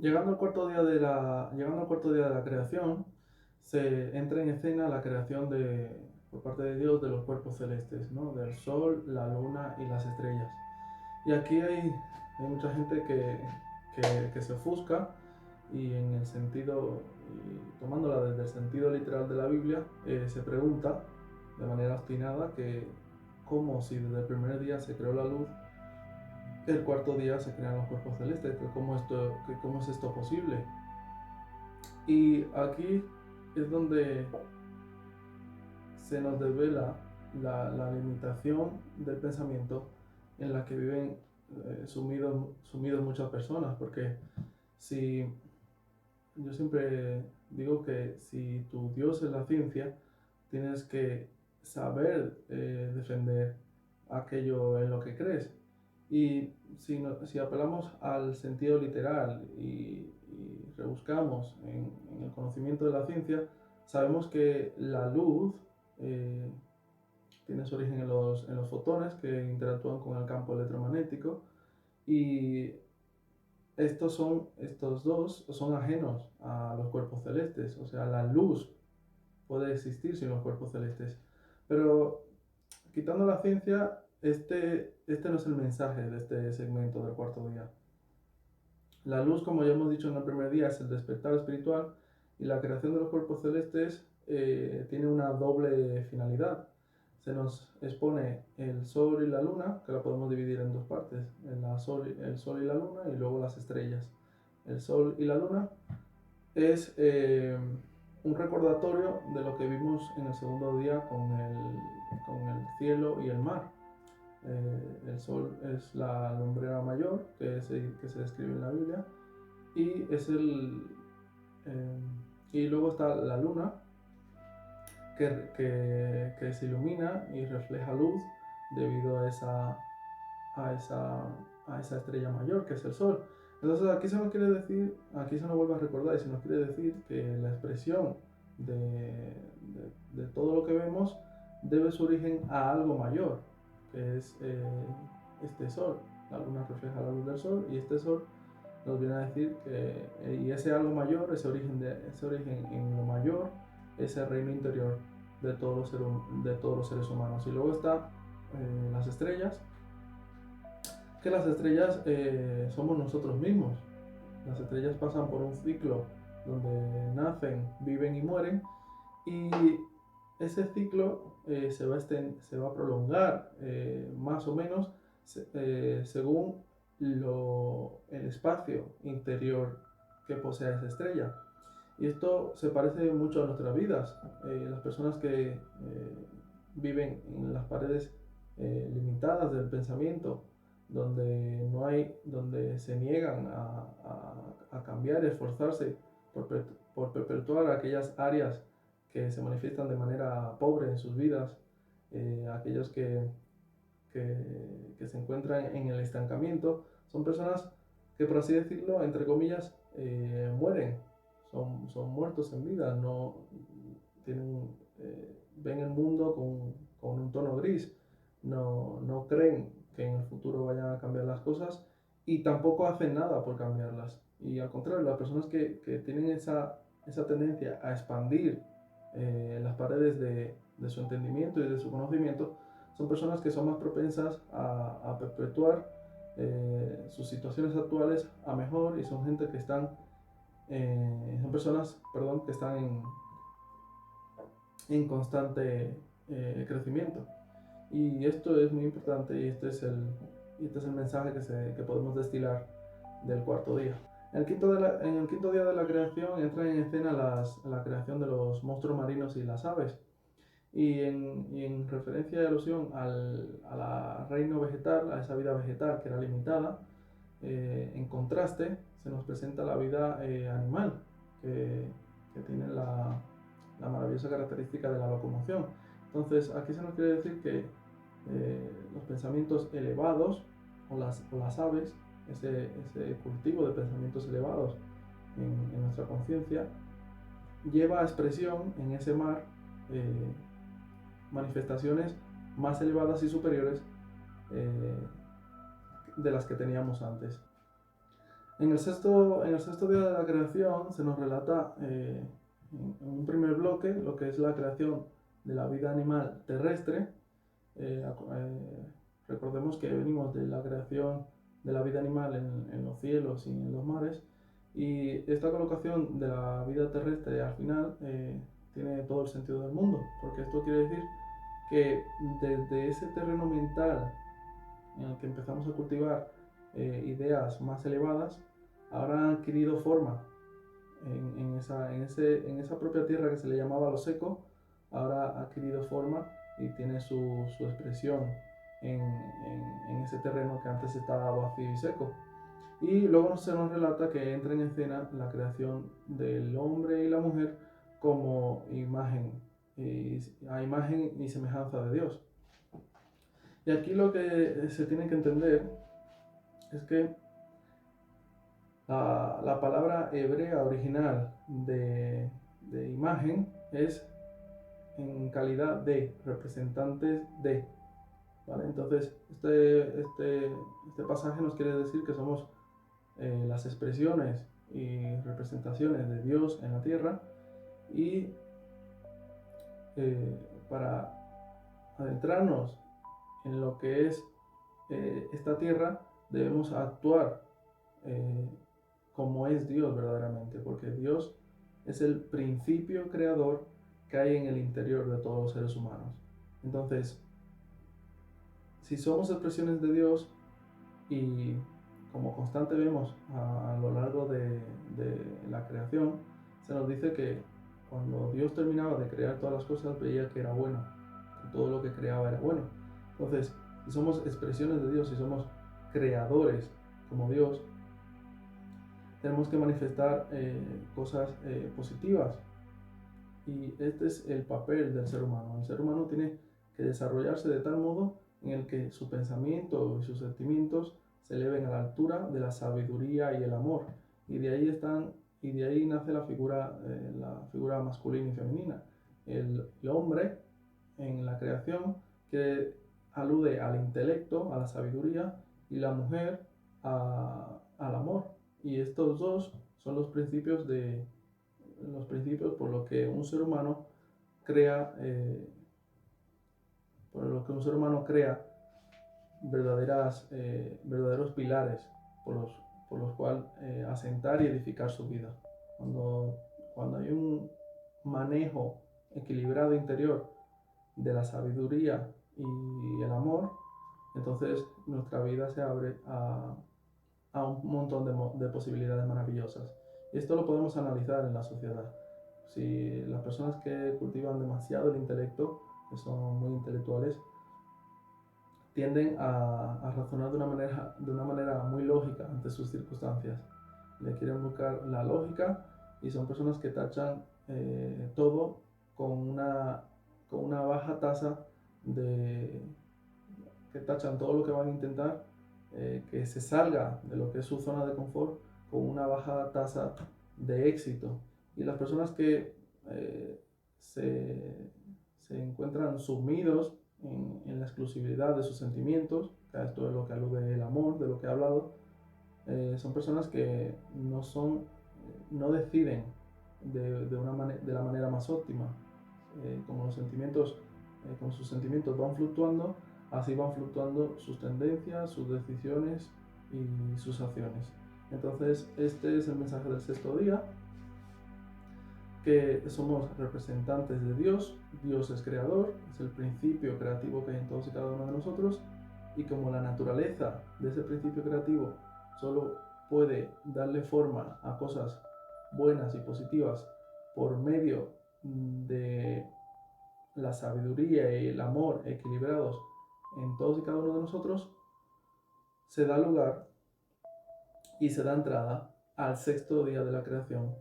Llegando al cuarto día de la creación, se entra en escena la creación por parte de Dios de los cuerpos celestes, ¿no? Del sol, la luna y las estrellas. Y aquí hay mucha gente que se ofusca y en el sentido, y tomándola desde el sentido literal de la Biblia, se pregunta de manera obstinada que cómo si desde el primer día se creó la luz, el cuarto día se crean los cuerpos celestes, que cómo es esto posible. Y aquí es donde se nos devela la limitación del pensamiento en la que viven sumidos muchas personas, porque si yo siempre digo que si tu Dios es la ciencia, tienes que saber defender aquello en lo que crees. Y si apelamos al sentido literal y rebuscamos en el conocimiento de la ciencia, sabemos que la luz eh, tiene su origen en los fotones que interactúan con el campo electromagnético y estos dos son ajenos a los cuerpos celestes, o sea, la luz puede existir sin los cuerpos celestes. Pero quitando la ciencia, este no es el mensaje de este segmento del cuarto día. La luz, como ya hemos dicho en el primer día, es el despertar espiritual y la creación de los cuerpos celestes tiene una doble finalidad. Se nos expone el sol y la luna, que la podemos dividir en dos partes, el sol y la luna y luego las estrellas. El sol y la luna es un recordatorio de lo que vimos en el segundo día con el cielo y el mar. El sol es la lumbrera mayor que se describe en la Biblia y eh, y luego está la luna que se ilumina y refleja luz debido a esa, a esa estrella mayor que es el sol. Entonces aquí se nos vuelve a recordar y se nos quiere decir que la expresión de todo lo que vemos debe su origen a algo mayor, que es este sol. La luna refleja la luz del sol y este sol nos viene a decir que y ese algo mayor, ese origen en lo mayor, es el reino interior de todos los seres humanos. Y luego está las estrellas, que las estrellas somos nosotros mismos. Las estrellas pasan por un ciclo donde nacen, viven y mueren, y ese ciclo se va a prolongar más o menos según el espacio interior que posee esa estrella. Y esto se parece mucho a nuestras vidas. Las personas que viven en las paredes limitadas del pensamiento, donde se niegan a cambiar, esforzarse por, por perpetuar aquellas áreas que se manifiestan de manera pobre en sus vidas, aquellos que se encuentran en el estancamiento, son personas que, por así decirlo, entre comillas, mueren, son muertos en vida, no tienen, ven el mundo con un tono gris, no creen que en el futuro vayan a cambiar las cosas y tampoco hacen nada por cambiarlas. Y al contrario, las personas que tienen esa tendencia a expandir las paredes de su entendimiento y de su conocimiento, son personas que son más propensas a perpetuar sus situaciones actuales a mejor y son gente que son personas, perdón, que están en constante crecimiento. Y esto es muy importante y este es el mensaje que podemos destilar del cuarto día. En el quinto día de la creación entra en escena la creación de los monstruos marinos y las aves. Y en referencia y alusión a la reino vegetal, a esa vida vegetal que era limitada, en contraste se nos presenta la vida animal, que tiene la maravillosa característica de la locomoción. Entonces, aquí se nos quiere decir que los pensamientos elevados o las aves, ese cultivo de pensamientos elevados en nuestra conciencia, lleva a expresión en ese mar manifestaciones más elevadas y superiores de las que teníamos antes. En el sexto día de la creación se nos relata en un primer bloque lo que es la creación de la vida animal terrestre. Recordemos que venimos de la creación de la vida animal en los cielos y en los mares, y esta colocación de la vida terrestre al final tiene todo el sentido del mundo, porque esto quiere decir que desde ese terreno mental en el que empezamos a cultivar ideas más elevadas, ahora han adquirido forma en esa propia tierra que se le llamaba lo seco, ahora ha adquirido forma y tiene su expresión en ese terreno que antes estaba vacío y seco. Y luego se nos relata que entra en escena la creación del hombre y la mujer como a imagen y semejanza de Dios. Y aquí lo que se tiene que entender es que la palabra hebrea original de imagen es en calidad de representantes de, ¿vale? Entonces este pasaje nos quiere decir que somos las expresiones y representaciones de Dios en la tierra, y para adentrarnos en lo que es esta tierra debemos actuar eh, como es Dios verdaderamente, porque Dios es el principio creador que hay en el interior de todos los seres humanos. Entonces, si somos expresiones de Dios, y como constante vemos a lo largo de la creación, se nos dice que cuando Dios terminaba de crear todas las cosas veía que era bueno, que todo lo que creaba era bueno. Entonces, si somos expresiones de Dios, si somos creadores como Dios, tenemos que manifestar cosas positivas. Y este es el papel del ser humano. El ser humano tiene que desarrollarse de tal modo en el que su pensamiento y sus sentimientos se eleven a la altura de la sabiduría y el amor. Y de ahí nace la figura masculina y femenina. El hombre en la creación que alude al intelecto, a la sabiduría, y la mujer al amor. Y estos dos son los principios por los que un ser humano crea, verdaderos pilares por los cuales asentar y edificar su vida. Cuando hay un manejo equilibrado interior de la sabiduría y el amor, entonces nuestra vida se abre a un montón de posibilidades maravillosas. Y esto lo podemos analizar en la sociedad. Si las personas que cultivan demasiado el intelecto, que son muy intelectuales, tienden a razonar de una manera muy lógica ante sus circunstancias. Le quieren buscar la lógica, y son personas que tachan todo con una baja tasa que tachan todo lo que van a intentar que se salga de lo que es su zona de confort con una baja tasa de éxito. Y las personas que se encuentran sumidos en la exclusividad de sus sentimientos, que a esto es lo que alude el amor, de lo que he hablado, son personas que no deciden de la manera más óptima. Como sus sentimientos van fluctuando, así van fluctuando sus tendencias, sus decisiones y sus acciones. Entonces, este es el mensaje del sexto día, que somos representantes de Dios. Dios es creador, es el principio creativo que hay en todos y cada uno de nosotros, y como la naturaleza de ese principio creativo solo puede darle forma a cosas buenas y positivas por medio de la sabiduría y el amor equilibrados en todos y cada uno de nosotros, se da lugar y se da entrada al sexto día de la creación,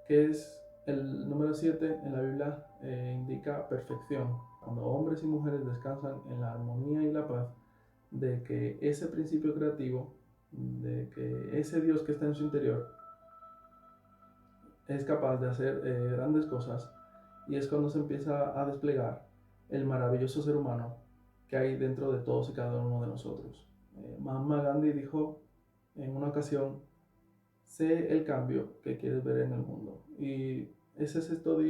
que es el número 7 en la Biblia. Indica perfección, cuando hombres y mujeres descansan en la armonía y la paz de que ese principio creativo, de que ese Dios que está en su interior es capaz de hacer grandes cosas, y es cuando se empieza a desplegar el maravilloso ser humano que hay dentro de todos y cada uno de nosotros. Mahatma Gandhi dijo en una ocasión sé el cambio que quieres ver en el mundo. Y ese séptimo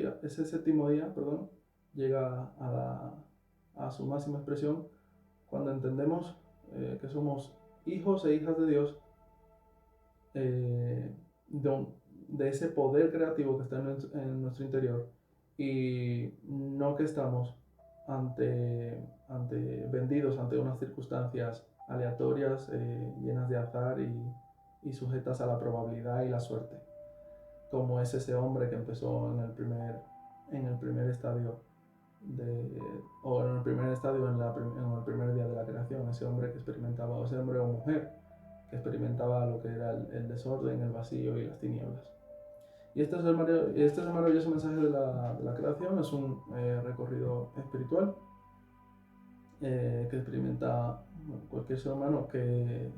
día, perdón, llega a su máxima expresión cuando entendemos que somos hijos e hijas de Dios, eh, de, de ese poder creativo que está en nuestro interior, y no que estamos vendidos ante unas circunstancias aleatorias, llenas de azar y sujetas a la probabilidad y la suerte, como es ese hombre que empezó en el primer estadio o en el primer estadio en el primer día de la creación, ese hombre que experimentaba, o ese hombre o mujer que experimentaba lo que era el desorden, el vacío y las tinieblas. Y este es el maravilloso mensaje de la creación. Es un recorrido espiritual que experimenta cualquier ser humano que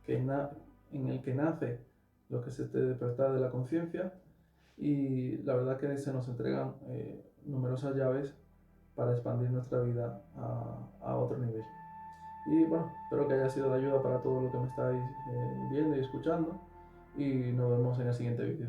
en el que nace lo que es este despertar de la conciencia, y la verdad que se nos entregan numerosas llaves para expandir nuestra vida a otro nivel. Y bueno, espero que haya sido de ayuda para todo lo que me estáis viendo y escuchando, y nos vemos en el siguiente vídeo.